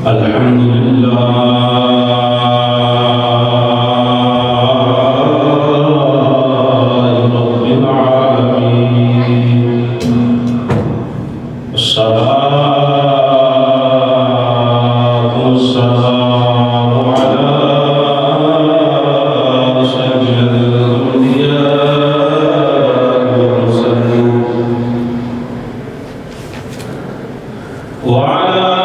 الحمد لله رب العالمين والصلاة والسلام على سيد الأنبياء والمرسلين وعلى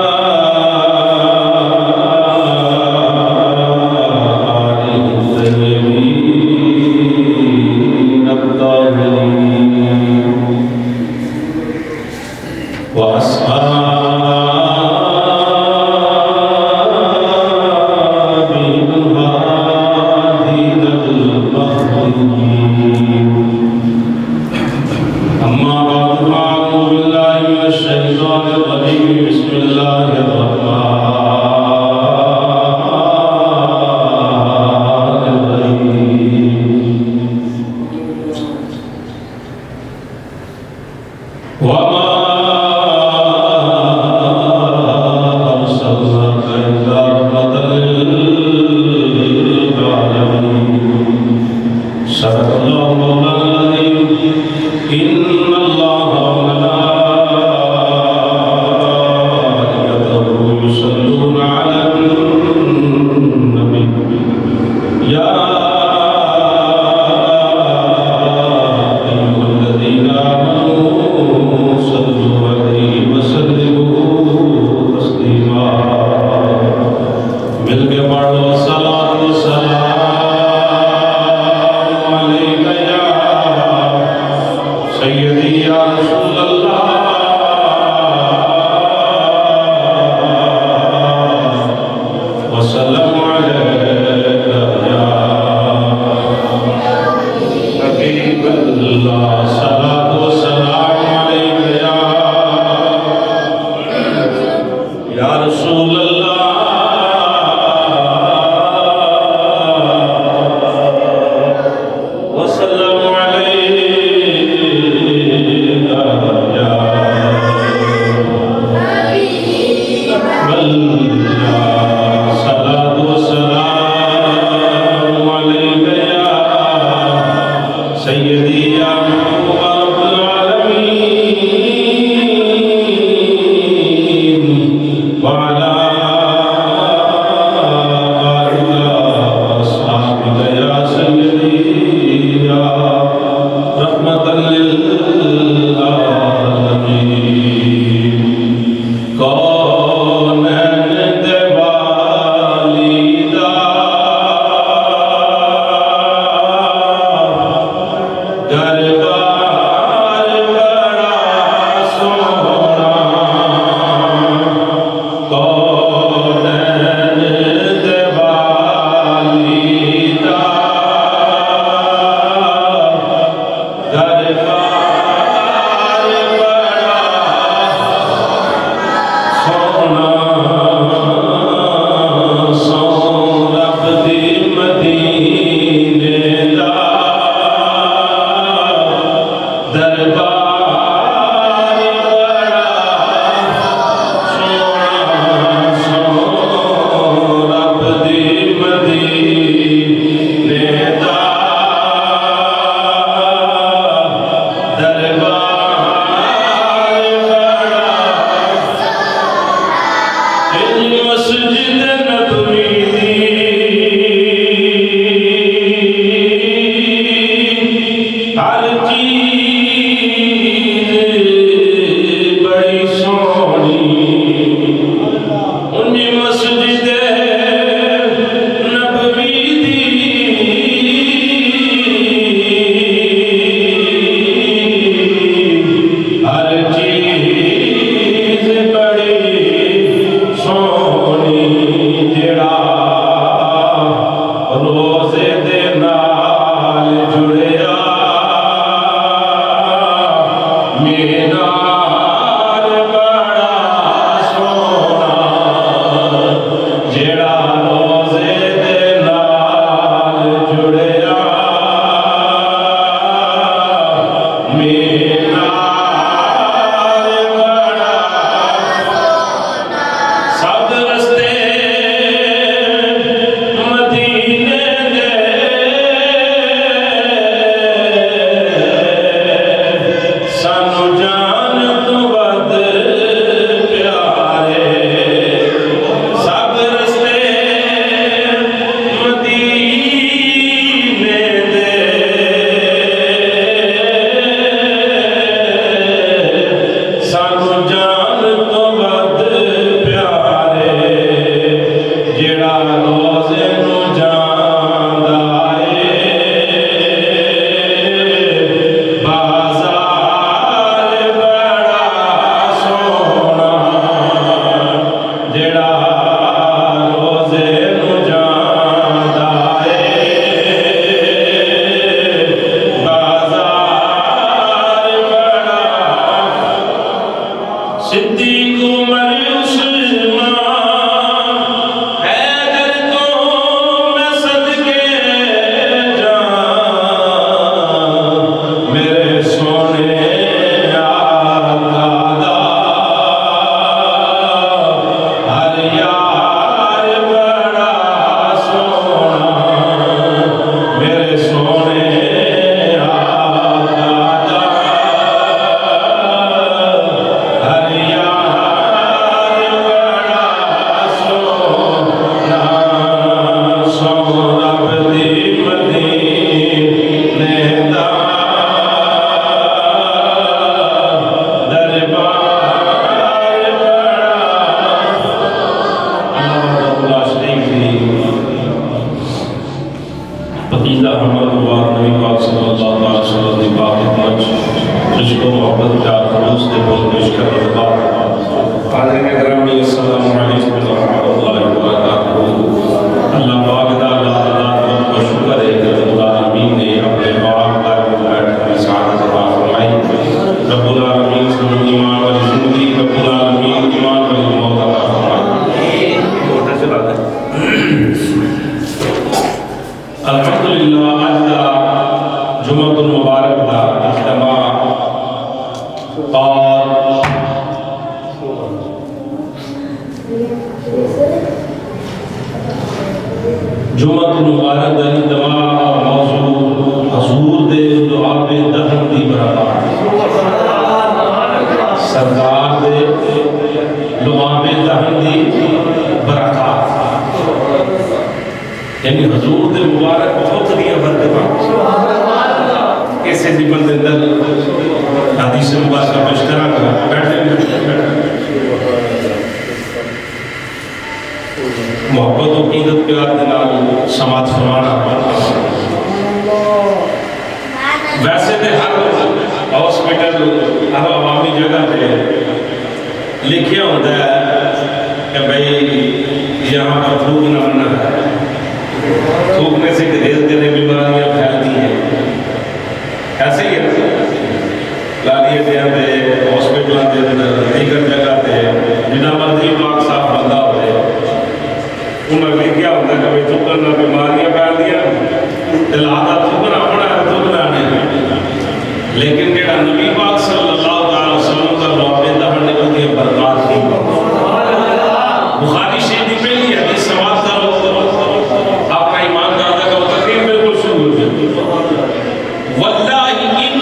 Oh حاضرین گرامی السلام علیکم ورحمۃ اللہ وبرکاتہ۔ اللہ پاک دا بہت بہت شکر ہے کہ رب العالمین نے اپنے پاک گھر میں بیٹھ کر سعادت عطا فرمائی۔ رب العالمین سے ایمان والی زندگی، رب العالمین ایمان والی موت عطا فرمائی۔ الحمدللہ اج دا جمعۃ المبارک دا اجتماع اور جمعۃ المبارک دا اجتماع اور موضوع حضور دے لعاب دہن دی برکات، سرکار دے لعاب دہن دی برکات، یعنی حضور دے مبارک بہت دیا برکتاں کیسے دی بندے اندر حدیث مبارکہ پیش کرا گا۔ بیٹھے محبت و عقیدت پیار دے نال سماعت فرمانا۔ ویسے تے ہر ہاسپٹل ہر عوامی جگہ پہ لکھیا ہوتا ہے کہ بھئی یہاں پر تھوک نہ ہونا ہے، تھوکنے سے ڈھیر ڈھیر بیماریاں پھیلتی ہیں۔ ایسے ہی لالیے دے اندر ہاسپٹلوں کے اندر دیگر جگہ پہ جنہ مرضی پاک صاف بندہ ہوئے انہوں نے کیا ہوتا ہے کہ بھئی تھوکنا بیماریاں پھیلدیاں لہذا تھوکنا ہونا ہے، تھوکنا نہیں۔ لیکن جڑا نبی پاک صلی اللہ علیہ وسلم کا لعاب دہن نکلتی ہے برکات کی۔ بخاری شریف کی پہلی حدیث سماعت کرو، اپنا ایمان دادا کا تقریر بالکل شروع ہو جائے۔ واللہ ان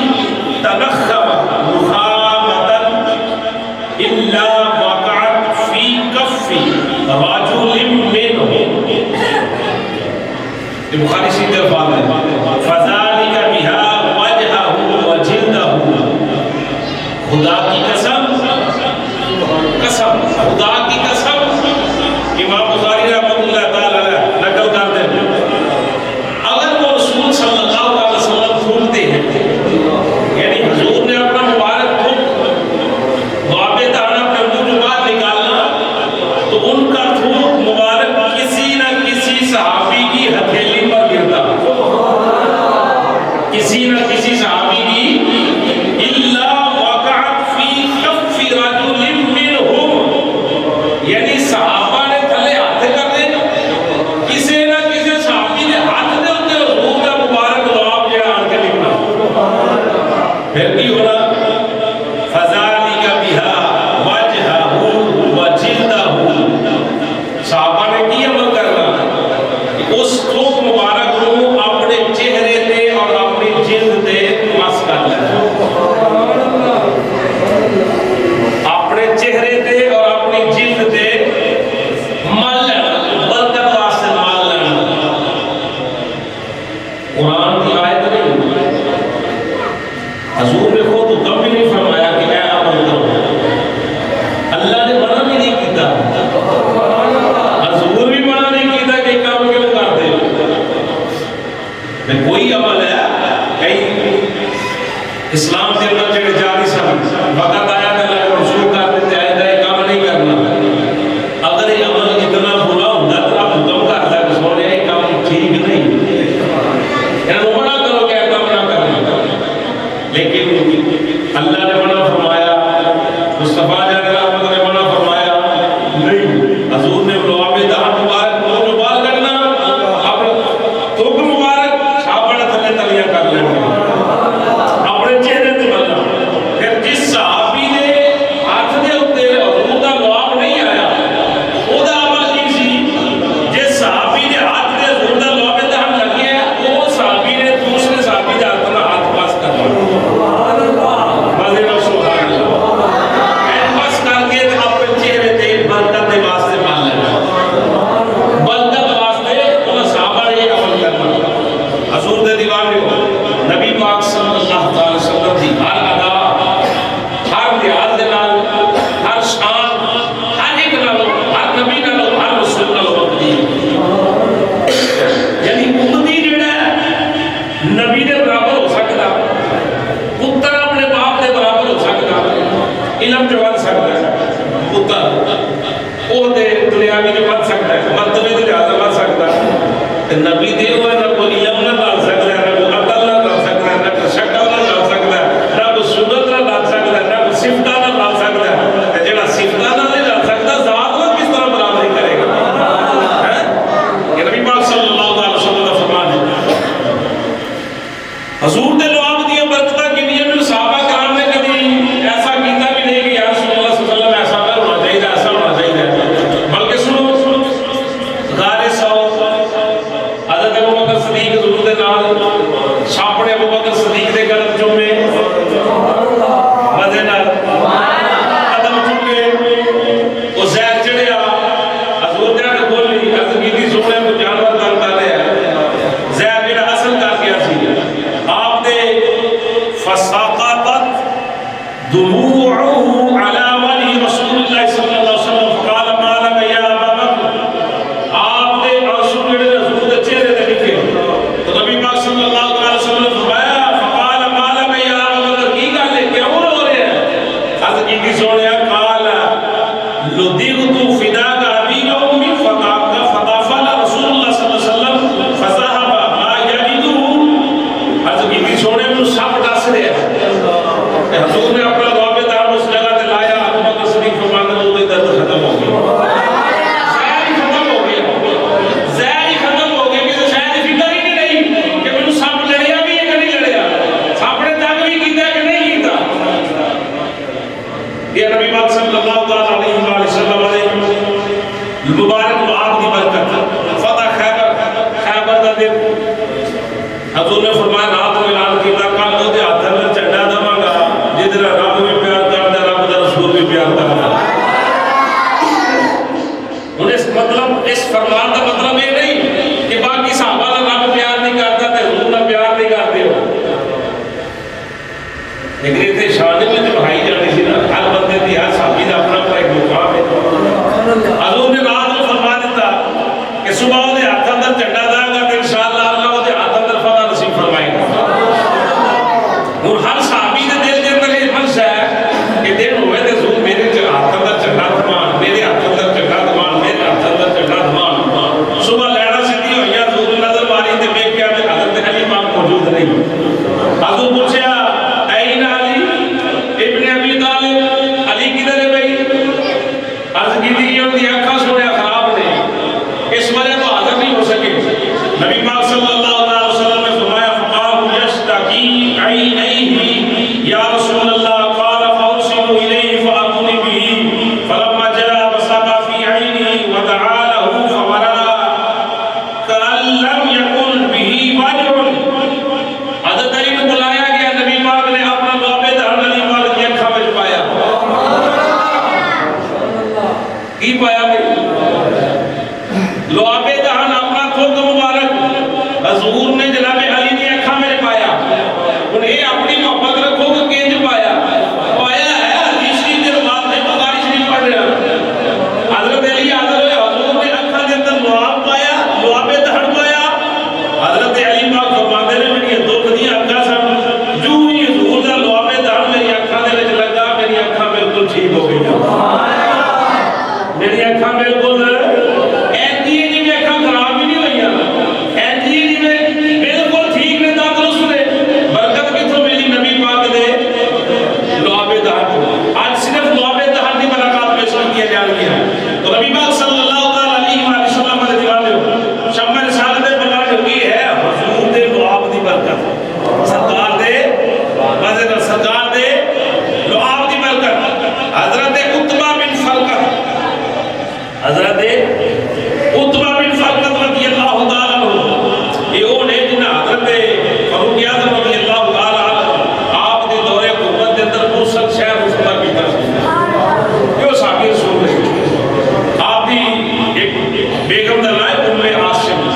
تنخم مخامتا الا وقعت فی کف رجل منهم، یہ بخاری شریف کے الفاظ ہیں۔ فذلک بها وجهه وجلده، خدا کی قسم، قسم خدا کی قسم، امام بخاری رحمۃ اللہ تعالی علیہ نقل کرتے ہیں اگر وہ رسول صلی اللہ علیہ وسلم تھوکتے ہیں، یعنی حضور نے اپنا مبارک تھوک لعاب دہن اپنے منہ کے بعد نکالنا تو ان کا تھوک مبارک کسی نہ کسی صحابی کی ہتھیلی پر گرتا، کسی نہ کسی صحابی کی الا وقعت فی کف رجل منهم، یعنی صحابہ نے تھلے ہاتھ کر دے کسی نہ کسی صحابی نے ہاتھ دے اندر حضور کا مبارک لعاب جڑا آن کے نکلا۔ پھر کی ہونا فذلک بها وجهه وجلده، دریا بھی جو بچ سکتا ہے مرتبے کے لحاظ بچ سکتا ہے نبی دے ہوا نہ کوئی علم نہ ڈال سکتا ہے نہ کوئی عقل نہ ڈال سکتا ہے نہ کوئی شکل نہ ڈال سکتا ہے نہ کوئی صورت نہ ڈال سکتا ہے نہ کوئی صفتہ نہ ڈال سکتا ہے جڑا صفتہ نہ نہیں ڈال سکتا ذات میں کس طرح برابری کرے گا یہ نبی پاک صلی اللہ علیہ وسلم کا فرمان ہے حضور نے لعاب دیا برکتہ کی لیے میں صحابہ کرام نے کبھی ایسا کیتا بھی نہیں کہ یا رسول اللہ صلی اللہ علیہ وسلم ایسا نہ ہونا چاہیے ایسا ہونا چاہیے بلکہ سنو غار سعود حضرت ابو بکر صدیق حضور دے نال چھاپڑے ابو بکر صدیق دے گل چومے مزے نال قدم چومے او زہر چڑھیا حضور نے آگے بولی عرض کیتی سونے کو جانور دار کر رہا زہر جڑا اصل کر گیا سی آپ دے فساقات دموعه على وجه رسول اللہ صلی اللہ علیہ وسلم فقال ما لك يا ابا بکر آپ دے آنسو جڑے حضور دے چہرے تے لکھے تو نبی پاک صلی اللہ علیہ وسلم نے فرمایا فقال ما لك يا ابا بکر کی گل ہے کیوں رو رہے ہیں عرض کی سونیا قال لطیف فداك ابی و امی فطافل رسول اللہ صلی اللہ علیہ وسلم فذهب ما يجده عرض کی سونے میں سب دس رہے ہیں حضور نے اپنا دعا دار اس جگہ تے لایا ابو بکر صدیق فرماتے ہیں وہ درد ختم ہو گیا زہر ختم ہو گیا زہر ہی ختم ہو گیا کہ شاید فکر ہی نہیں رہی کہ مجھے سب لڑیا بھی ہے کہ نہیں لڑیا سب نے تنگ بھی کیتا ہے کہ نہیں کیتا یہ نبی پاک صلی اللہ علیہ وسلم علیہ مبارک لعاب دی برکت فتح خیبر دا دن حضور نے فرمایا رات میں اعلان کیتا کل او دے ہاتھ میں جھنڈا دواں گا جدھر رب بھی پیار کردا رب دا رسول بھی پیار کردا ہن اس مطلب اس فرمان دا مطلب یہ نہیں کہ باقی صحابہ دا رب پیار نہیں کردا تے حضور دا پیار نہیں کردے ہو لیکن تے شان میں جو بھائی جانی سی نا ہر بندے دی ہر صحابی دا اپنا اپنا ایک مقام ہے حضور نے رات میں فرما دیتا کہ صبح او دے ہاتھ اندر جھنڈا داں گا تے انشاءاللہ اللہ او دے ہاتھ اندر فتح نصیب فرمائے گا اور ہر صحابی دے دل دے اندر یہ منشا ہے کہ دن ہوئے تے حضور میرے ہاتھ اندر جھنڈا دمان میرے ہاتھ اندر جھنڈا دمان میرے ہاتھ اندر جھنڈا دمان صبح لینا سیدھی ہوئی حضور نظر ماری تے میں کیا میں حضرت علی پاک موجود نہیں حضور پوچھیا این علی ابن ابی طالب علی کدھر ہے بھائی عرض کی تھی ان کی آنکھاں سوڑیا خراب نے اس وجہ تو حاضر نہیں ہو سکے نبی پاک صلی اللہ علیہ وسلم نے فرمایا فقام یشتکی عینیہ یا رسول اللہ قال فارسلوا الیہ فاتونی به فلما جاء بصق فی عینہ ودعا له فورا کأن لم یکن به وجع حضرت علی کو بلایا گیا نبی پاک نے اپنا لعاب دہن علی پاک کی آنکھوں میں پایا کی پایا لعاب دہن اپنا تھوک مبارک حضور نے جناب علی کی آنکھوں میں پایا انہیں اپنی محبت رکھو کہ کینج پایا پایا ہے حدیث شریف کے روایت نہیں بخاری شریف پڑھ رہا حضرت علی حاضر ہوئے حضور نے آنکھوں کے اندر لعاب پایا لعاب دہن پایا حضرت علی پاک فرماتے ہیں میری دکھ دی آنکھاں سن جو ہی حضور دا لعاب دہن میری آنکھوں دے وچ لگا میری آنکھاں بالکل ٹھیک ہو گئی میری آنکھاں بالکل ایسی جی میں آنکھاں خراب ہی نہیں ہوئی ایسی جی میں بالکل ٹھیک نے تندرست نے برکت کتھوں ملی نبی پاک دے لعاب دہن آج صرف لعاب دہن کی ملاقات پیش کیا جا رہی ہے تو نبی پاک صلی اللہ علیہ وسلم علیہ دیوانے شمع رسالت بیان ہوئی ہے حضور دے لعاب دی برکت سرکار دے مزید سرکار دے لعاب دی برکت حضرت عتبہ بن فرقہ حضرت عتبہ بن فرقہ رضی اللہ تعالیٰ عنہ یہ وہ نے جنہیں حضرت فاروق اعظم رضی اللہ تعالیٰ عنہ آپ کے دور حکومت کے اندر موصل شہر مصطفیٰ کی طرف یہ صحابی رسول ہے آپ بھی ایک بیگم دا نام ام عاصم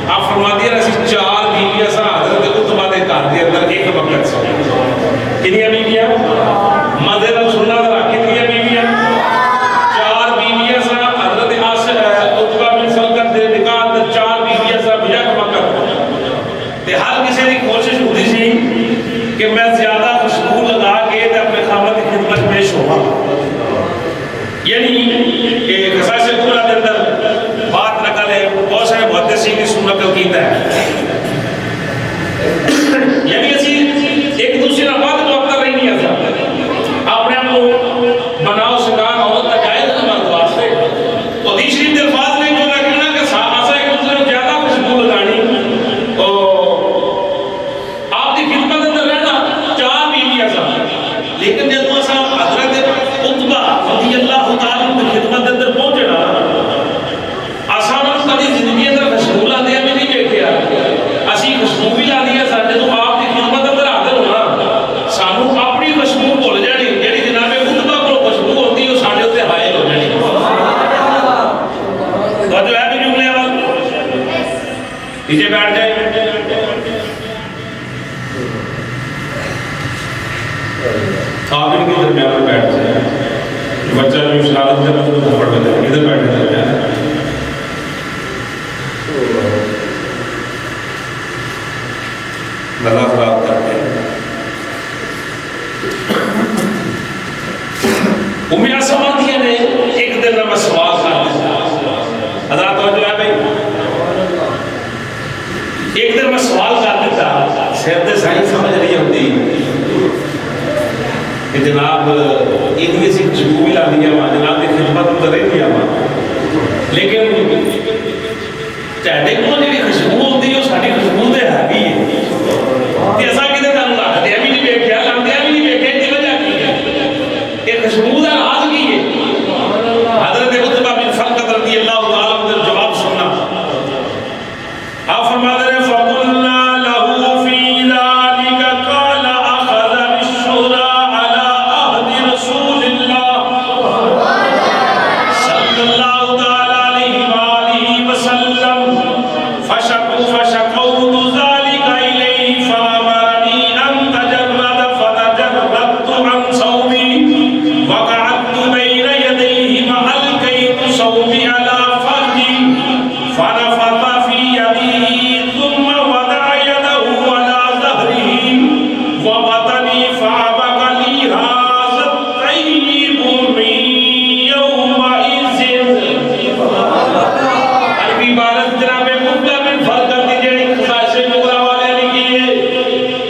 آپ فرما دیا ایسی 4 بیویاں سن حضرت عتبہ دے گھر دے اندر ایک وقت سے کنیاں بیویاں مزے نال سننا ذرا کتنی بیویاں 4 بیویاں سن حضرت عاصم نیچے بیٹھ جائے. آپ ان کے درمیان میں بیٹھ جائے. بچہ جو شرارت کرتا ہے تو تھپڑ دیتا ہے ادھر بیٹھے درمیان. گلا خراب کر کے امیہ سمجھتی نے ایک دن میں سوال کر دیتا. حضرات توجہ ہے بھائی. ایک دن میں سوال کر دیتا سیر دے سائیں سمجھ رہی ہوتی کہ جناب ایک بھی سی خوشبو بھی لا دیا ہوا جناب کی خدمت تو رہ دیا ہوا لیکن چاہتے کو جی خوشبو ہوتی ہے وہ ساری خوشبو دے ہے بھی ہے ایسا کدھر تم رکھ دیا بھی نہیں دیکھا لاندیا بھی نہیں دیکھا کی وجہ کی ہے یہ خوشبو کا راز کی ہے. حضرت عتبہ بن برکات رضی اللہ تعالیٰ عنہ جواب سننا. آپ فرماتے ہیں فَقُلْنَا لَهُ فِي ذَلِكَ قَالَ أَخَذَ بِالشُّورَى عَلَى عَهْدِ رَسُولِ اللَّهِ صلی اللہ تعالیٰ علیہ وآلہ وسلم فشکوت ذلك إليه فأمرني أن تجرد فتجردت عن صومي وقعدت بين يديه وألقيت صومي على فرجي فنفث في يده ثم وضع يده على ظهره وبطني فأبق لي هذا الطيب من يومئذ. عربی عبارت جناب محمد بن برکات کی جڑی خاص مغرا والے نے کی ہے.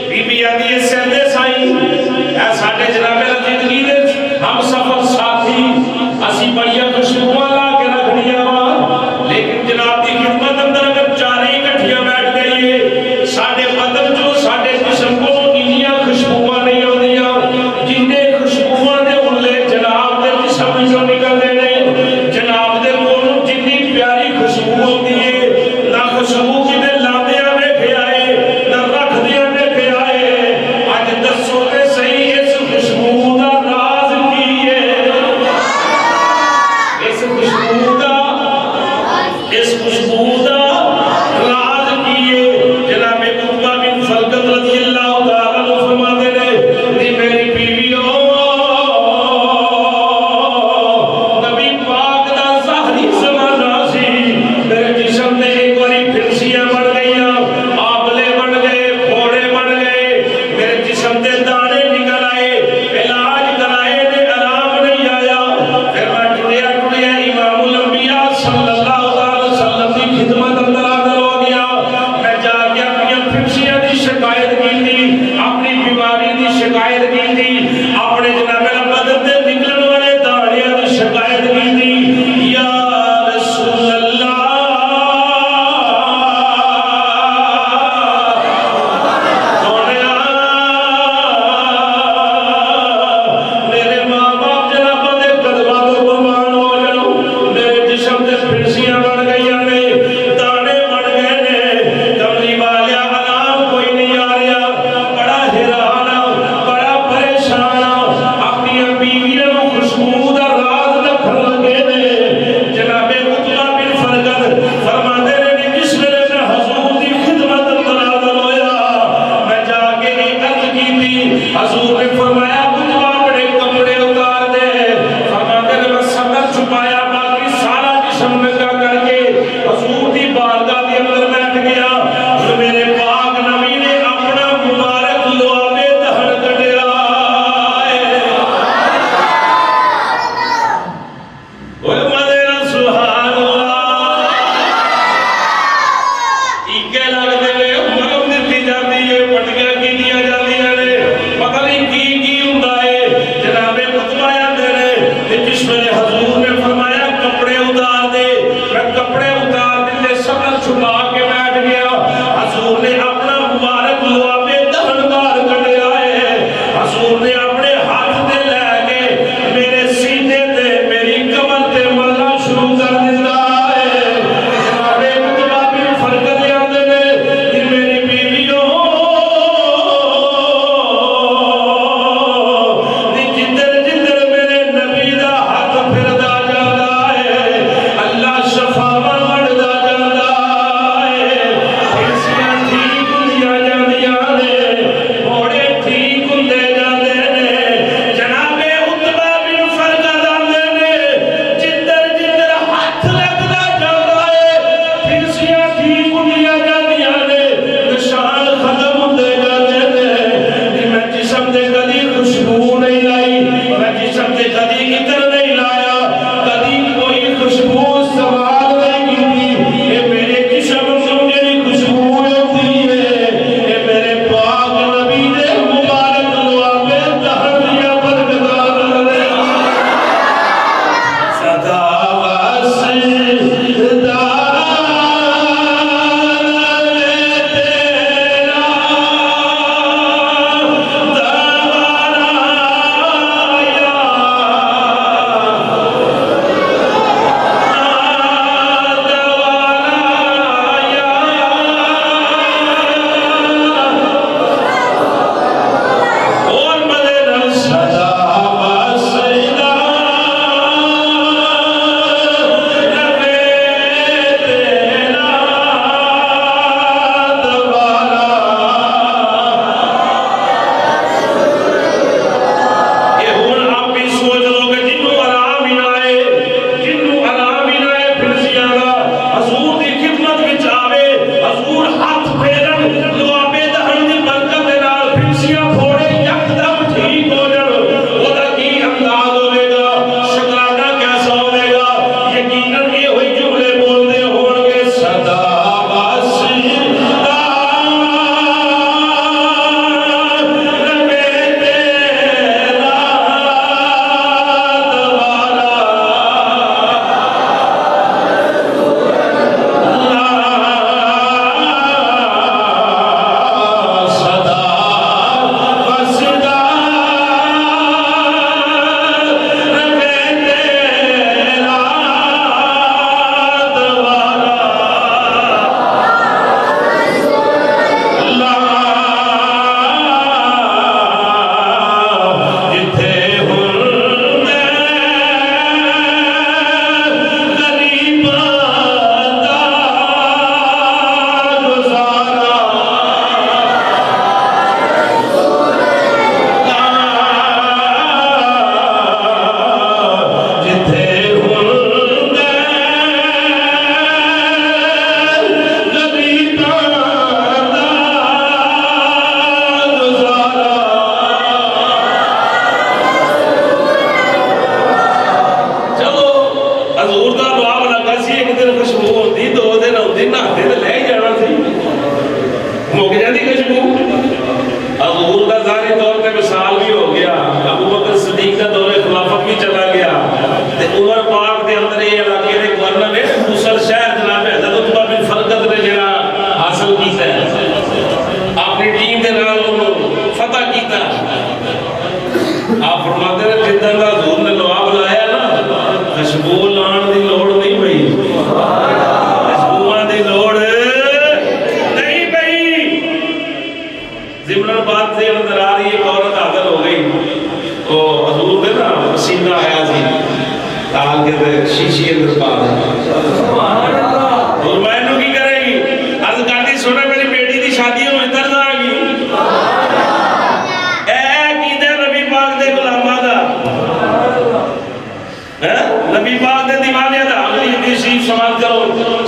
بی بی آدی ہے سندے سائیں اے ساڈے جناب زندگی دے ہم سفر ساتھی اسی بڑی خوشبو لا کے رکھنیاں وا لیکن جناب دی خدمت اندر اگر چارے اکٹھیاں بیٹھ گئی ہے ساڈے بدن جو ساڈے جسم کو انیاں خوشبوواں نہیں ہوندیاں جننے خوشبوواں دے اولے جناب دے جسم وچوں نکلدے نے. جناب دے کولوں جنی پیاری خوشبو ہوندی ہے نہ خوشبو کدے لاندیاں ویکھے آئے نہ رکھدیاں ویکھے آئے. اج دسو تے صحیح اس خوشبو دا راز کی ہے. اس خوشبو دا راز کی ہے. جناب عتبہ بن برکات رضی اللہ تعالیٰ عنہ فرماتے ہیں کہ میری بیویوں نبی پاک دا ظاہری زمانہ سی میرے جسم دے ایک باری پھنسیاں بڑھ گئیاں آبلے بڑھ گئے پھوڑے بڑھ گئے میرے جسم دے دانے نکل آئے علاج کرائے نے آرام نہیں آیا. پھر میں ٹریا امام الانبیاء صلی اللہ علیہ وسلم کی خدمت اندر حاضر ہو گیا. میں جا کے اپنی پھنسیاں دی شکایت کی تھی اپنی بیماری دی شکایت کی تھی اپنے جناب بدن دے نکلن والے داڑیاں دی شکایت کی تھی. یا رسول اللہ سونیا میرے ماں باپ جناب دے قدماں تو قربان ہو جاؤ میرے جسم دے پھنسیاں بڑھ گئیاں نے دانے بڑھ گئے نے کملی والیا آرام کوئی نہیں آ رہا. بڑا حیران بڑا پریشان اپنی بیویوں کو خوشبو دا راز رکھن لگے نے. جناب عتبہ بن برکات فرماتے ہیں جس ویلے میں حضور دی خدمت اندر حاضر ہویا میں جا کے عرض کی تھی. حضور نے فرمایا عتبہ اپنے کپڑے اتار دے. فرماتے ہیں میں سر چھپایا باقی سارا جسم ننگا کر کے حضور دی بارگاہ دے اندر بیٹھ گیا. اور میرے پاک نبی نے اپنا مبارک لعاب دہن کڈیا. اوے مدینہ سبحان اللہ ٹیکے لگدے نے مرہم دتی جاندی ہے پٹیاں کیتیاں جاندیاں نے پتہ نہیں کی ہوندا ہے. جناب عتبہ آندے نے تے جس ویلے حضور نے فرمایا کپڑے اتار دے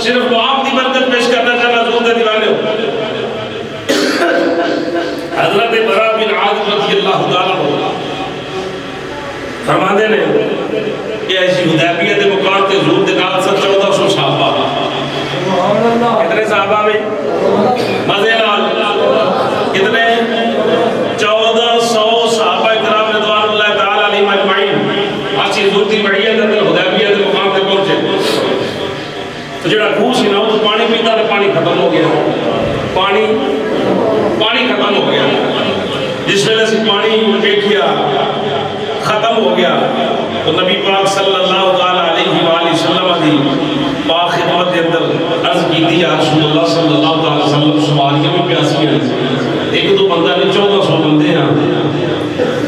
صرف لعاب کی برکت پیش کرنا چاہنا حضور دے دیوانے ہو. حضرت برا بن عازب رضی اللہ تعالیٰ عنہ فرماندے نے کہ ایسی حدیبیہ دے مقام تے حضور دے نال 1400 صحابہ. کتنے صحابہ میں مزے نال کتنے 1400 صحابہ کرام رضوان اللہ تعالی علیہم اجمعین اسی حضور دی معیت دے حدیبیہ دے مقام تے پہنچے. تو جڑا خوہ سی نا وہ پانی پیتا تے پانی ختم ہو گیا. پانی ختم ہو گیا. جس ویلے سے پانی دیکھیا ختم ہو گیا تو نبی پاک صلی اللہ علیہ وآلہ وسلم دی پاک خدمت کے اندر عرض کی تھی یا رسول اللہ صلی اللہ علیہ وسلم سواریاں بھی پیاسی ہیں. ایک دو بندہ نہیں 1400 بندے ہیں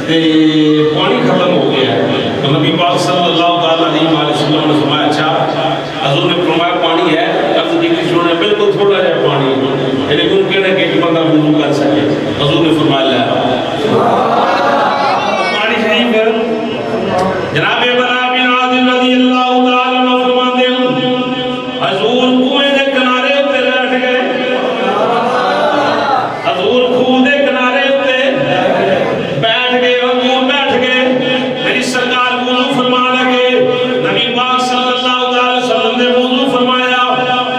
تے پانی ختم ہو گیا. تو نبی پاک صلی اللہ علیہ وآلہ وسلم نے فرمایا اچھا. حضور نے فرمایا پانی ہے. عرض کی تھی انہوں نے بالکل تھوڑا جا پانی یعنی ممکن ہے کہ ایک بندہ وضو کر سکے. حضور نے فرمایا لے جناب برا بن عازب رضی اللہ تعالیٰ عنہ فرماتے ہیں حضور کنویں دے کنارے تے بیٹھ گئے. حضور کنویں دے کنارے تے بیٹھ گئے. حضور بیٹھ گئے. میری سرکار وضو فرما لگے. نبی پاک صلی اللہ علیہ وسلم نے وضو فرمایا.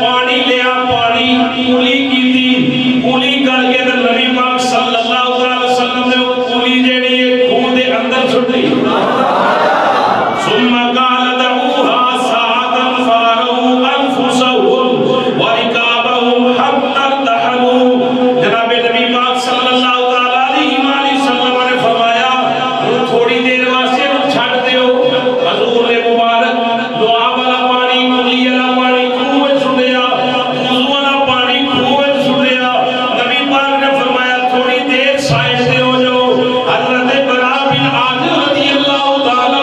پانی لیا پانی کولی کی تھی. کولی کر کے نبی پاک صلی اللہ علیہ وسلم نے وہ کولی جیڑی ہے کنویں دے اندر چھٹی. ثم قال دعوها ساعة فاروا أنفسهم وركابهم حتى ارتحلوا. جناب نبی پاک صلی اللہ علیہ وسلم نے فرمایا تھوڑی دیر واسطے چھڈ دیو. حضور نے مبارک لعاب والا پانی کلی والا پانی کنویں وچ چھڈیا. وضو والا پانی کنویں وچ چھڈیا. نبی پاک نے فرمایا تھوڑی دیر سائڈ تے ہو جاؤ. حضرت برا بن عازب رضی اللہ تعالیٰ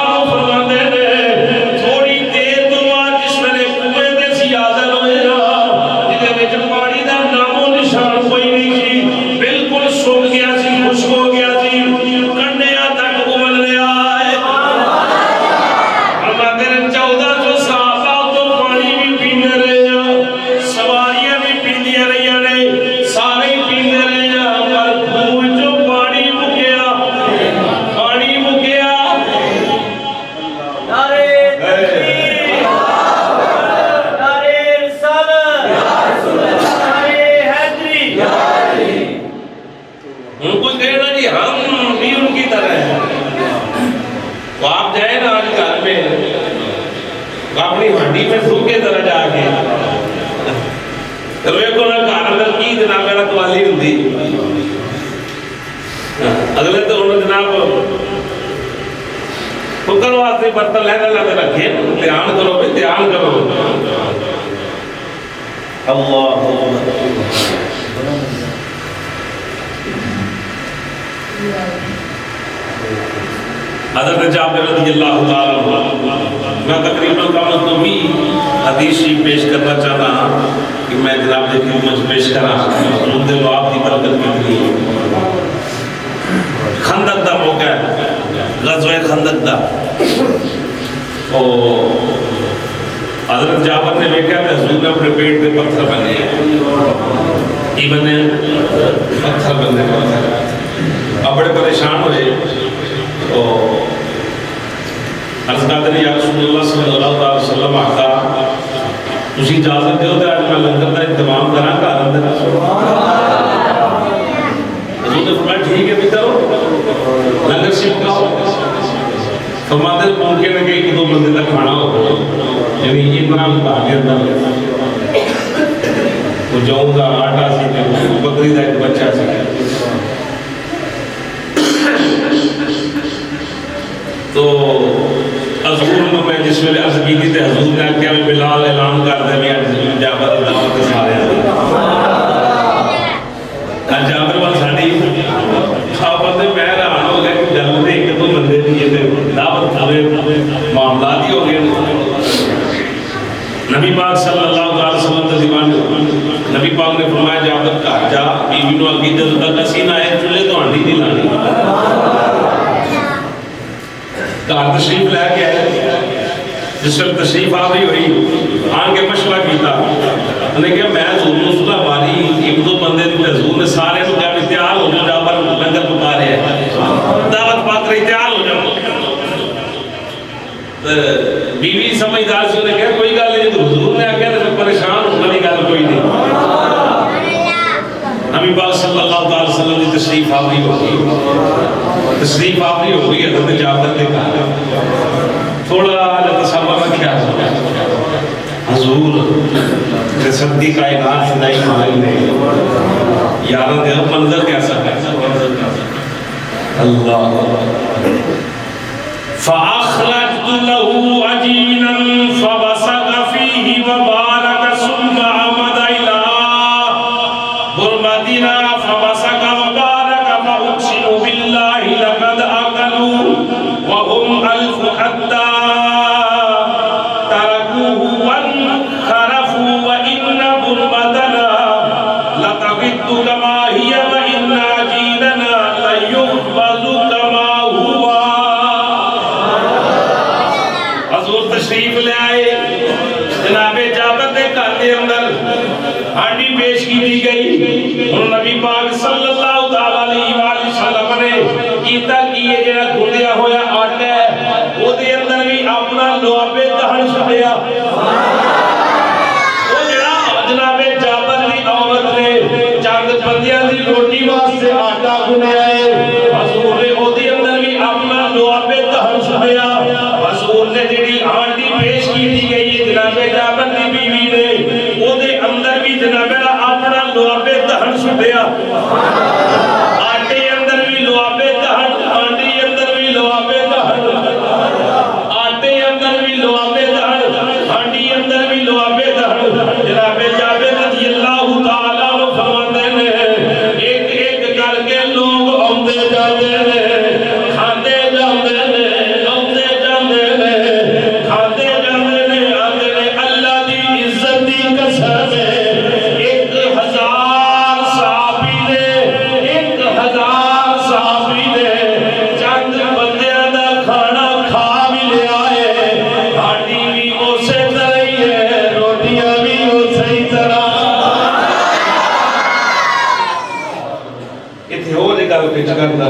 اپنی ہڈی میں پھوکے طرح جا کے روے کو نہ گھر اندر کی جناب میرا قوالی ہوندی. اگلے تو انہوں جناب پکڑ واسطے برتن لے لے رکھے. دھیان کرو بھائی دھیان کرو. اللہ حضرت جابر رضی اللہ تعالیٰ عنہ میں تقریباً کم از کم بھی حدیث پیش کرنا چاہتا ہوں کہ میں جناب کی خدمت پیش کرا. حضور دے لعاب دی برکت کے لیے خندق دا موقع ہے. غزوہ خندق دا حضرت جابر نے دیکھا کہ حضور نے اپنے پیٹ پہ پتھر بنے کی بنے پتھر بنے. اب بڑے پریشان ہوئے تو عرض کرتے ہیں یا رسول اللہ صلی اللہ علیہ وسلم آقا تسی اجازت دیو تے آج میں لنگر دا انتظام کراں گھر اندر. حضور نے فرمایا ٹھیک ہے بھی کرو لنگر سے پکاؤ. فرماتے ہیں ممکن ہے کہ ایک دو بندے کا کھانا ہو یعنی اتنا گھر کے اندر وہ جاؤں گا آٹا سی بکری دا ایک بچہ سی. تو حضور میں جس ویلے عرض کی تھی حضور نے کیا بلال اعلان کر دے میں جابر دعوت کے سارے جابر وال ساڈی صحابت میں حیران ہو گئے کہ جل دے ایک دو بندے نہیں دعوت پورے معاملات ہی ہو گئے. نبی پاک صلی اللہ علیہ وسلم کا دیوان نبی پاک نے فرمایا جابر گھر جا بیوی نو اگی جدوں تک اسی نہ آئے چولہے تو ہانڈی نہیں لانی. گھر تشریف لے کے آئے. جس وقت تشریف آ رہی ہوئی آن کے مشورہ کیتا تشریف آوری ہوگی، تشریف آوری ہوگی حضرت جابر کے کہا تھوڑا تصور رکھیا حضور صدیقی کائنات خدائی مائی نے یارہ دے منظر کیسا ہے اللہ فَأَخْرَجْتُ لَهُ عَجِينًا فَبَصَقَ فِيهِ وَبَارَكَ ثُمَّ عَمَدَ إِلَىٰ بُرْمَدِنَا فَبَصَقَ وَبَارَكَ فَأُقْسِمُ بِاللَّهِ لَقَدْ أَكَلُوا وَهُمْ أَلْفُ حَتَّى تَرَكُوهُ وَانْخَرَفُوا وَإِنَّ بُرْمَدَنَا لَتَغِدُّ كَمَا هِيَ وَإِنَّ عَجِينَنَا لَيُخْبَزُ كَمَا هُوَ تشریف لے آئے جناب جابر کے گھر کے اندر ہانڈی پیش کی دی گئی اور نبی پاک صلی اللہ علیہ وآلہ وسلم نے کیتا کہ یہ جڑا گھڑیا ہویا آٹا ہے وہ دے اندر بھی اپنا لعاب دہن چھڑیا وہ جڑا جناب جابر دی عورت نے چند بندیاں دی روٹی واسطے آٹا گھنیا ہے حضور نے وہ دے اندر بھی اپنا لعاب دہن چھڑیا حضور نے جڑی ہانڈی پیش کی دی گئی جناب جابر دی بیوی نے وہ دے اندر بھی جناب اپنا لعاب دہن چھڑیا آٹے اندر بھی لعاب دہن ہانڈی اندر بھی لعاب دہن آٹے اندر بھی لعاب دہن ہانڈی اندر بھی لعاب دہن جناب جابر رضی اللہ تعالیٰ عنہ فرماتے ہیں ایک ایک کر کے لوگ آندے جاندے ہیں کھاندے جاندے ہیں آندے جاندے ہیں کھاندے جاندے ہیں آندے نے اللہ دی عزت دی قسم ہے 1000 صحابی نے 1000 صحابی نے چند بندیاں دا کھانا کھا بھی لیا ہے ہانڈی بھی اسی طرح ہی ہے روٹیاں بھی اسی طرح اتنے ہو لے کر پیچھ کرتا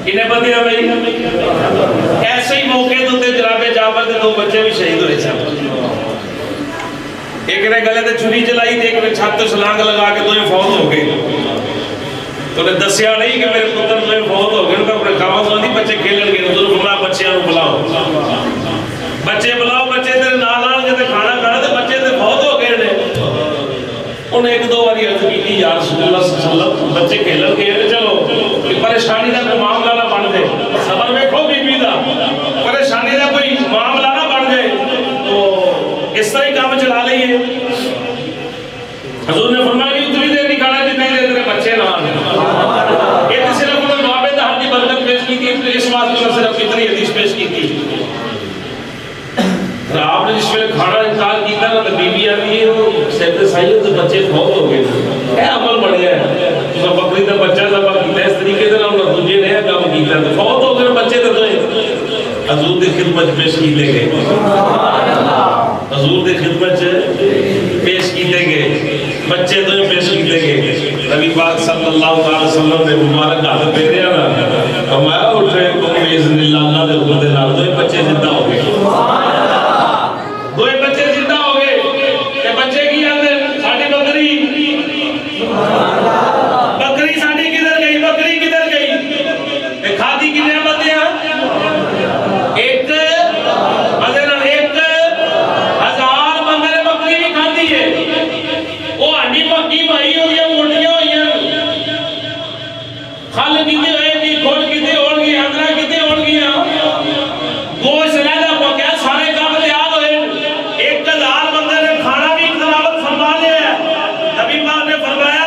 انہیں بندیاں بھائی ایسے ہی موقع دوتے جناب جابر کے 2 بچے بھی شہید ہوئے تھے ایک نے گلے تے چھری چلائی تھی ایک نے چھت تے سلانگ لگا کے 2 فوت ہو گئے تو نے دسیا نہیں کہ میرے پتر 2 فوت ہو گئے ان کا اپنے کام سو نہیں بچے کھیلن گئے حضور فرمایا بچیاں کو بلاؤ بچے بلاؤ بچے تیرے نال آن کے تے کھانا کھانا تے بچے تے فوت ہو گئے نے انہیں 1-2 باری عرض کی یا رسول اللہ صلی اللہ علیہ وسلم بچے کھیلن گئے چلو پریشانی دا کوئی معاملہ نہ بن جائے صبر ویکھو بی بی دا پریشانی دا کوئی معاملہ نہ بن جائے تو اس طرح ہی کام چلا لئیے حضور نے فرمایا کہ اتنی دیر نہیں کھانا جتنی دیر تیرے بچے نہ آنے یہ تو صرف انہوں نے لعاب دہن کی برکت پیش کی تھی اس بات میں صرف اتنی حدیث پیش کی تھی آپ نے جس میں کھانا انکار کیتا نا تو بی بی آتی ہے وہ سیدے سائیوں سے بچے فوت ہو گئے اے عمل بڑھ گیا ہے تو بکری دا بچہ ذبح کیتا ہے اس طریقے سے انہوں نے دوجے نے کام کیتا تو فوت ہو گئے بچے تو حضور دی خدمت پیش کیتے گئے حضور دی خدمت پیش کیتے گئے بچے تو پیش کیتے گئے نبی پاک صلی اللہ علیہ وسلم نے مبارک ہاتھ پہ دیا نا فرمایا اٹھے کو باذن اللہ اللہ دے حکم دے نال 2 بچے زندہ ہو گئے 2 بچے زندہ ہو گئے تے بچے کی آندے ساڈی بکری بکری ساڈی کدھر گئی بکری کدھر گئی تے کھادی کنے بندیاں ایک مدینہ 1000 بندے بکری بھی کھاندی ہے وہ ہڈی پکی بھائی ہوئی ہے موٹیاں ہوئی ہیں کھل کیتے ہوئے گی کھول کیتے ہون گی اندرا کیتے ہون گیا گوشت رہدا پکیا سارے کام تیار ہوئے 1000 بندے نے کھانا بھی تلاوت فرما لیا ہے نبی پاک نے فرمایا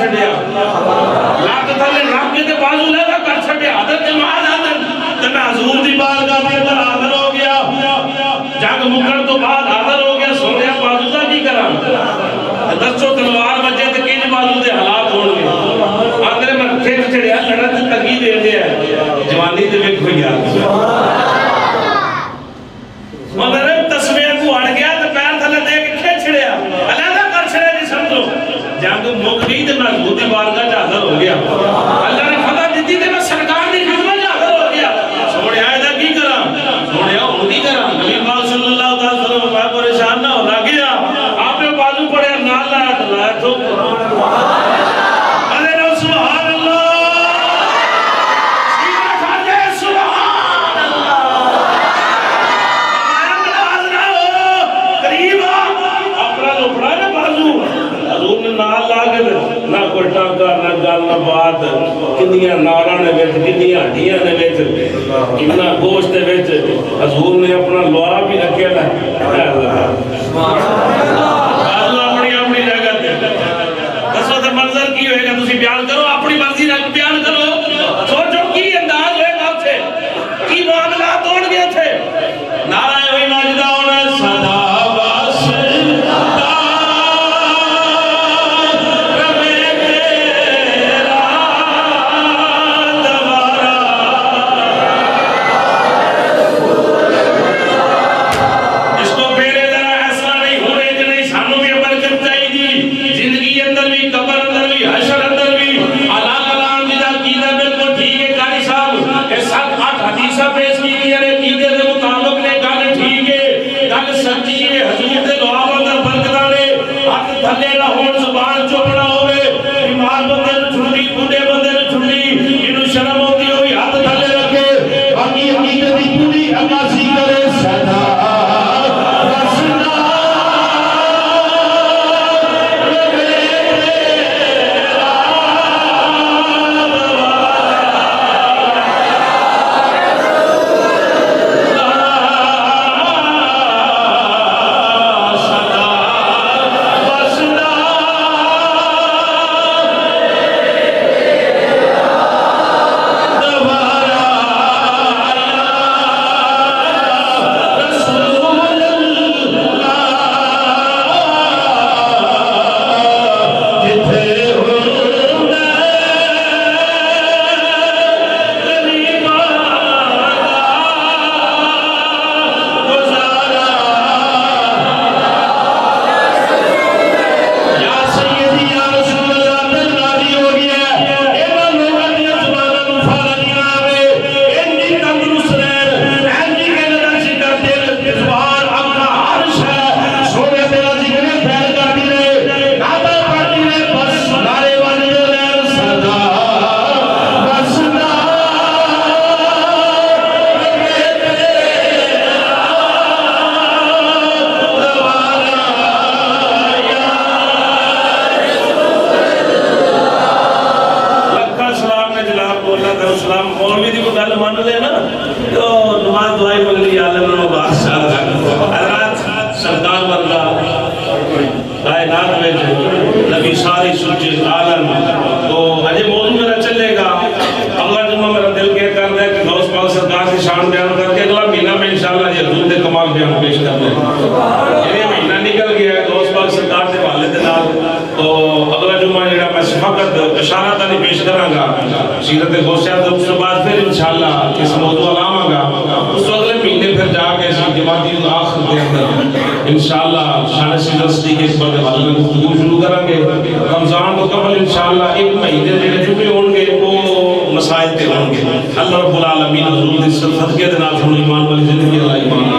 چھڑیا لاکھ تھلے رکھ کے تے بازو لہدا کر چھڑیا حضرت معاذ آدن تے میں حضور دی بارگاہ دے اندر حاضر ہو گیا جنگ مکن تو بعد حاضر ہو گیا سونیا بازو دا کی کراں دسو تلوار بجے تے کینج بازو دے حالات ہون گے آندرے میں کھیت چھڑیا لڑن تے تگی دے دے جوانی دے ویکھو یار مگر تسبیح کو اڑ گیا تے پیر تھلے دے کے کھچ چھڑیا علیحدہ کر چھڑیا نہیں سمجھو جنگ مک گئی تے میں حضور دی بارگاہ چ حاضر ہو گیا اللہ نے فتح دتی تے میں سرکار دی خدمت چ حاضر ہو گیا سونیا ایدا کی کراں سونیا ہن کی کراں نبی پاک صلی اللہ علیہ وسلم میں پریشان نہ ہو گیا آپ نے بازو پڑھیا نال لایا تو نہ کوئی ٹانکا نہ گل نہ بات کنیاں ناراں نے وچ کنیاں ہڈیاں نے وچ کتنا گوشت دے وچ حضور نے اپنا لوا بھی رکھیا ہے اللہ اپنی اپنی جگہ تے دسو تے منظر کی ہوئے گا تسی بیان کرو اپنی مرضی نال بیان کرو سوچو کی انداز ہوئے گا اوتھے کی معاملات ہون گے اوتھے نعرہ ہوئی ماجدہ ہونا صدا سیرت غوثیت اس کے بعد پھر انشاءاللہ اس موضوع علامہ گا اس تو اگلے مہینے پھر جا کے اسی جماعتی آخر دے اندر انشاءاللہ شان سیرت صدیقی اس پر حوالے میں گفتگو شروع کریں گے رمضان کو قبل انشاءاللہ ایک مہینے جڑے جمعے ہوں گے وہ مسائل تے ہوں گے اللہ رب العالمین حضور دے صدقے دے نال ایمان والی زندگی اللہ ایمان